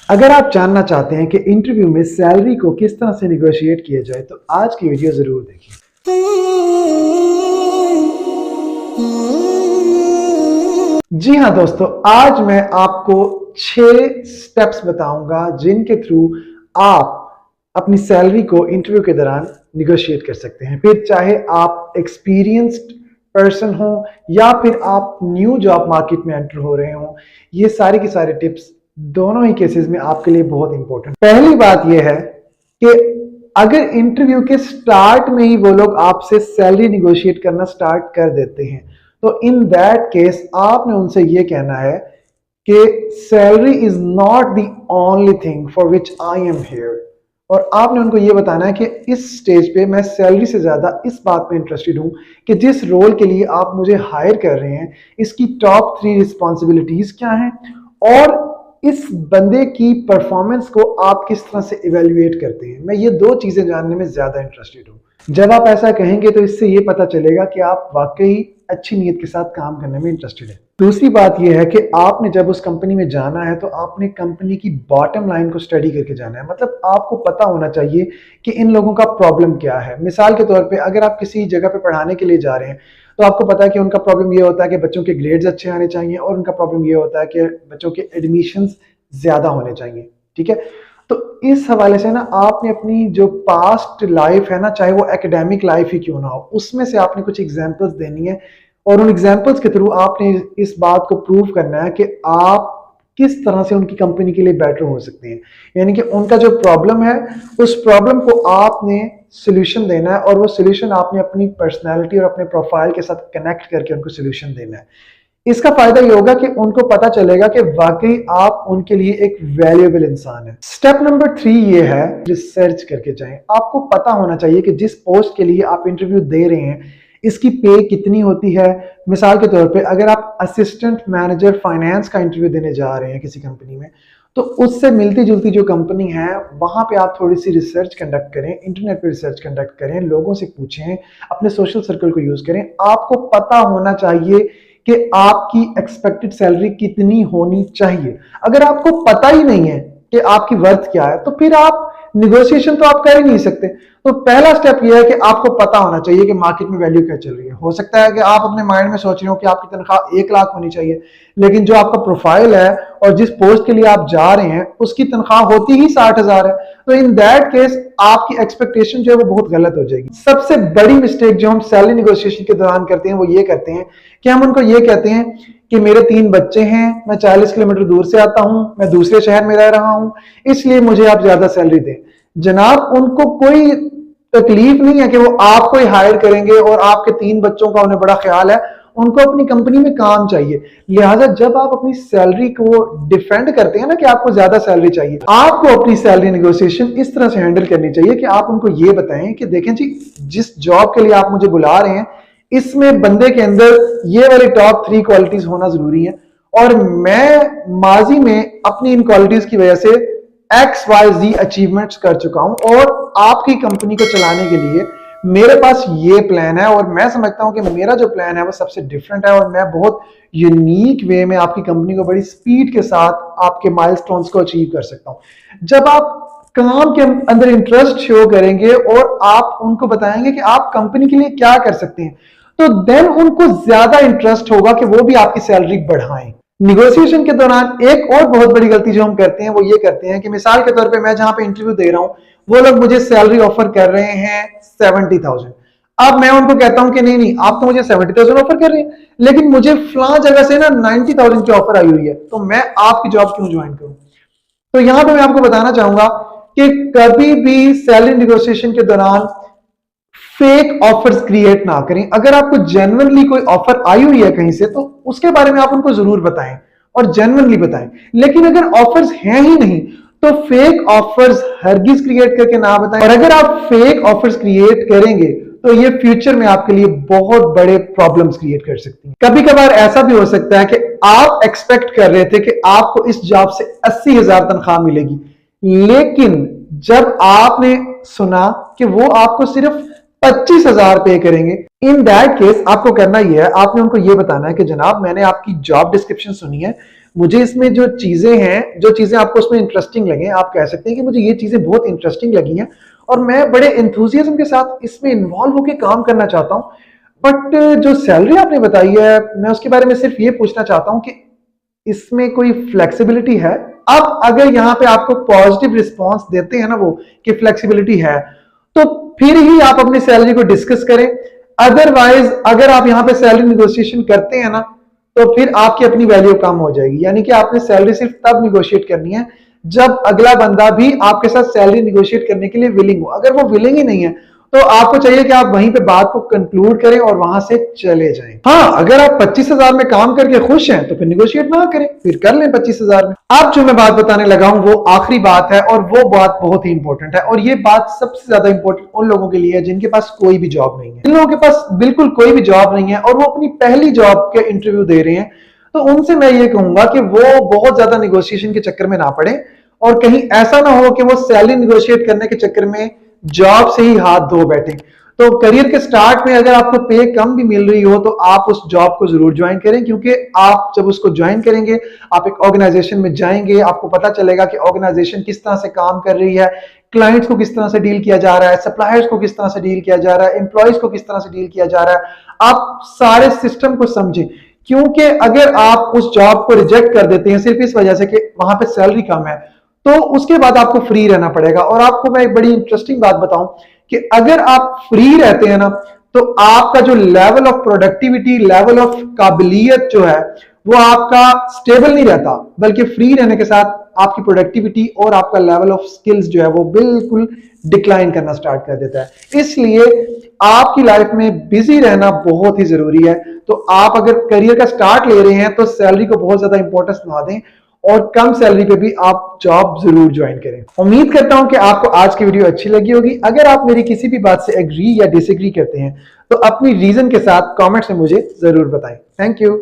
अगर आप जानना चाहते हैं कि इंटरव्यू में सैलरी को किस तरह से निगोशिएट किया जाए तो आज की वीडियो जरूर देखिए। जी हाँ दोस्तों, आज मैं आपको 6 स्टेप्स बताऊंगा जिनके थ्रू आप अपनी सैलरी को इंटरव्यू के दौरान निगोशिएट कर सकते हैं। फिर चाहे आप एक्सपीरियंस्ड पर्सन हो या फिर आप न्यू जॉब मार्केट में एंटर हो रहे हो, ये सारे के सारे टिप्स दोनों ही केसेस में आपके लिए बहुत इंपॉर्टेंट। पहली बात यह है कि अगर इंटरव्यू के स्टार्ट में ही वो लोग आपसे सैलरी निगोशिएट करना स्टार्ट कर देते हैं तो इन दैट केस आपने उनसे ये कहना है कि salary is not the only thing for which I am here. और आपने उनको ये बताना है कि इस स्टेज पे मैं सैलरी से ज्यादा इस बात पे इंटरेस्टेड हूं कि जिस रोल के लिए आप मुझे हायर कर रहे हैं इसकी टॉप 3 रिस्पॉन्सिबिलिटीज क्या हैं और इस बंदे की परफॉर्मेंस को आप किस तरह से इवेल्युएट करते हैं। मैं ये 2 चीजें जानने में ज्यादा इंटरेस्टेड हूं। जब आप ऐसा कहेंगे तो इससे ये पता चलेगा कि आप वाकई अच्छी नीयत के साथ काम करने में इंटरेस्टेड है। दूसरी बात यह है कि आपने जब उस कंपनी में जाना है तो आपने कंपनी की बॉटम लाइन को स्टडी करके जाना है। मतलब आपको पता होना चाहिए कि इन लोगों का प्रॉब्लम क्या है। मिसाल के तौर पे अगर आप किसी जगह पे पढ़ाने के लिए जा रहे हैं तो आपको पता है कि उनका प्रॉब्लम ये होता है कि बच्चों के ग्रेड्स अच्छे आने चाहिए और उनका प्रॉब्लम ये होता है कि बच्चों के एडमिशंस ज्यादा होने चाहिए। ठीक है, तो इस हवाले से ना आपने अपनी जो पास्ट लाइफ है ना, चाहे वो एकेडमिक लाइफ ही क्यों ना हो, उसमें से आपने कुछ एग्जांपल्स देनी है और उन एग्जांपल्स के थ्रू आपने इस बात को प्रूव करना है कि आप किस तरह से उनकी कंपनी के लिए बेटर हो सकते हैं। यानी कि उनका जो प्रॉब्लम है उस प्रॉब्लम को आपने सोल्यूशन देना है और वो सोल्यूशन आपने अपनी पर्सनैलिटी और अपने प्रोफाइल के साथ कनेक्ट करके उनको सोल्यूशन देना है। इसका फायदा ये होगा कि उनको पता चलेगा कि वाकई आप उनके लिए एक वैल्यूएबल इंसान है। स्टेप नंबर 3 ये है, रिसर्च करके जाएं। आपको पता होना चाहिए कि जिस पोस्ट के लिए आप इंटरव्यू दे रहे हैं इसकी पे कितनी होती है। मिसाल के तौर पे अगर आप असिस्टेंट मैनेजर फाइनेंस का इंटरव्यू देने जा रहे हैं किसी कंपनी में तो उससे मिलती जुलती जो कंपनी है वहां पे आप थोड़ी सी रिसर्च कंडक्ट करें, इंटरनेट पे रिसर्च कंडक्ट करें, लोगों से पूछें, अपने सोशल सर्कल को यूज करें। आपको पता होना चाहिए कि आपकी एक्सपेक्टेड सैलरी कितनी होनी चाहिए। अगर आपको पता ही नहीं है कि आपकी वर्थ क्या है तो फिर आप निगोशिएशन तो आप कर ही नहीं सकते। तो पहला स्टेप यह है कि आपको पता होना चाहिए कि मार्केट में वैल्यू क्या चल रही है। हो सकता है कि आप अपने माइंड में सोच रहे हो कि आपकी तनख्वाह 1 लाख होनी चाहिए, लेकिन जो आपका प्रोफाइल है और जिस पोस्ट के लिए आप जा रहे हैं उसकी तनख्वाह होती ही 60,000 है। तो इन दैट केस आपकी एक्सपेक्टेशन जो है वो बहुत गलत हो जाएगी। सबसे बड़ी मिस्टेक जो हम सैलरी निगोशिएशन के दौरान करते हैं वो ये करते हैं कि हम उनको ये कहते हैं कि मेरे 3 बच्चे हैं, मैं 40 किलोमीटर दूर से आता हूं, मैं दूसरे शहर में रह रहा हूं, इसलिए मुझे आप ज्यादा सैलरी दें। जनाब, उनको कोई तकलीफ नहीं है कि वो आपको ही हायर करेंगे और आपके 3 बच्चों का उन्हें बड़ा ख्याल है, उनको अपनी कंपनी में काम चाहिए। लिहाजा जब आप अपनी सैलरी को डिफेंड करते हैं ना कि आपको ज्यादा सैलरी चाहिए, आपको अपनी सैलरी नेगोशिएशन इस तरह से हैंडल करनी चाहिए कि आप उनको ये बताएं कि देखें जी, जिस जॉब के लिए आप मुझे बुला रहे हैं इसमें बंदे के अंदर ये वाली टॉप 3 क्वालिटीज होना जरूरी है और मैं माजी में अपनी इन क्वालिटीज की वजह से XYZ अचीवमेंट्स कर चुका हूं और आपकी कंपनी को चलाने के लिए मेरे पास ये प्लान है और मैं समझता हूं कि मेरा जो प्लान है वो सबसे डिफरेंट है और मैं बहुत यूनिक वे में आपकी कंपनी को बड़ी स्पीड के साथ आपके माइलस्टोन्स को अचीव कर सकता हूं। जब आप काम के अंदर इंटरेस्ट शो करेंगे और आप उनको बताएंगे कि आप कंपनी के लिए क्या कर सकते हैं तो देन उनको ज्यादा इंटरेस्ट होगा कि वो भी आपकी सैलरी बढ़ाएं। निगोशिएशन के दौरान एक और बहुत बड़ी गलती जो हम करते हैं वो ये करते हैं कि मिसाल के तौर पे मैं जहां पे इंटरव्यू दे रहा हूं वो लोग मुझे सैलरी ऑफर कर रहे हैं 70,000। अब मैं उनको कहता हूं कि नहीं नहीं, आप तो मुझे 70,000 ऑफर कर रहे हैं लेकिन मुझे फलां जगह से ना 90,000 की ऑफर आई हुई है, तो मैं आपकी जॉब क्यों ज्वाइन करूं। तो यहां पे मैं आपको बताना चाहूंगा कि कभी भी सैलरी निगोशिएशन के दौरान फेक ऑफर्स क्रिएट ना करें। अगर आपको जेन्युइनली कोई ऑफर आई हुई है कहीं से तो उसके बारे में आप उनको जरूर बताएं और जेन्युइनली बताएं। लेकिन अगर ऑफर्स हैं ही नहीं तो फेक ऑफर्स हरगिज क्रिएट करके ना बताएं। और अगर आप फेक ऑफर्स क्रिएट करेंगे तो ये फ्यूचर में आपके लिए बहुत बड़े प्रॉब्लम्स क्रिएट कर सकती हैं। कभी कभार ऐसा भी हो सकता है कि आप एक्सपेक्ट कर रहे थे कि आपको इस जॉब से 80,000 तनख्वाह मिलेगी, लेकिन जब आपने सुना कि वो आपको सिर्फ 25,000 पे करेंगे, इन दैट केस आपको करना यह है, आपने उनको यह बताना है कि जनाब मैंने आपकी जॉब डिस्क्रिप्शन सुनी है, मुझे इसमें जो चीजें हैं, जो चीजें आपको उसमें इंटरेस्टिंग लगे, आप कह सकते हैं कि मुझे ये चीजें बहुत इंटरेस्टिंग लगी हैं और मैं बड़े एंथुजियाज्म के साथ इसमें इन्वॉल्व होकर काम करना चाहता हूं। बट जो सैलरी आपने बताई है, मैं उसके बारे में सिर्फ ये पूछना चाहता हूं कि इसमें कोई फ्लेक्सिबिलिटी है? अब अगर यहाँ पे आपको पॉजिटिव रिस्पॉन्स देते हैं ना वो कि फ्लेक्सिबिलिटी है, तो फिर ही आप अपनी सैलरी को डिस्कस करें। अदरवाइज अगर आप यहाँ पे सैलरी निगोशिएशन करते हैं ना, तो फिर आपकी अपनी वैल्यू कम हो जाएगी। यानी कि आपने सैलरी सिर्फ तब निगोशिएट करनी है जब अगला बंदा भी आपके साथ सैलरी निगोशिएट करने के लिए विलिंग हो। अगर वो विलिंग ही नहीं है, तो आपको चाहिए कि आप वहीं पे बात को कंक्लूड करें और वहां से चले जाएं। हाँ, अगर आप 25,000 में काम करके खुश हैं तो फिर निगोशिएट ना करें, फिर कर लें 25,000 में। अब जो मैं बात बताने लगा हूं वो आखिरी बात है, और वो बात बहुत ही इंपॉर्टेंट है, और ये बात सबसे ज्यादा इंपॉर्टेंट उन लोगों के लिए है जिनके पास कोई भी जॉब नहीं है। जिन लोगों के पास बिल्कुल कोई भी जॉब नहीं है और वो अपनी पहली जॉब के इंटरव्यू दे रहे हैं, तो उनसे मैं ये कहूंगा कि वो बहुत ज्यादा निगोशिएशन के चक्कर में ना पड़े, और कहीं ऐसा ना हो कि वो सैलरी निगोशिएट करने के चक्कर में जॉब से ही हाथ धो बैठे। तो करियर के स्टार्ट में अगर आपको पे कम भी मिल रही हो तो आप उस जॉब को जरूर ज्वाइन करें, क्योंकि आप जब उसको ज्वाइन करेंगे, आप एक ऑर्गेनाइजेशन में जाएंगे, आपको पता चलेगा कि ऑर्गेनाइजेशन किस तरह से काम कर रही है, क्लाइंट्स को किस तरह से डील किया जा रहा है, सप्लायर्स को किस तरह से डील किया जा रहा है, एम्प्लॉयज को किस तरह से डील किया जा रहा है। आप सारे सिस्टम को समझें, क्योंकि अगर आप उस जॉब को रिजेक्ट कर देते हैं सिर्फ इस वजह से कि वहां पे सैलरी कम है, तो उसके बाद आपको फ्री रहना पड़ेगा। और आपको मैं एक बड़ी इंटरेस्टिंग बात बताऊं कि अगर आप फ्री रहते हैं ना, तो आपका जो level of productivity, level of काबिलियत जो है, वो आपका स्टेबल नहीं रहता, बल्कि फ्री रहने के साथ आपकी प्रोडक्टिविटी और आपका लेवल ऑफ स्किल्स जो है वो बिल्कुल डिक्लाइन करना स्टार्ट कर देता है। इसलिए आपकी लाइफ में बिजी रहना बहुत ही जरूरी है। तो आप अगर करियर का स्टार्ट ले रहे हैं तो सैलरी को बहुत ज्यादा इंपॉर्टेंस ना दें, और कम सैलरी पे भी आप जॉब जरूर ज्वाइन करें। उम्मीद करता हूं कि आपको आज की वीडियो अच्छी लगी होगी। अगर आप मेरी किसी भी बात से एग्री या डिसएग्री करते हैं तो अपनी रीजन के साथ कमेंट्स में मुझे जरूर बताएं। Thank you.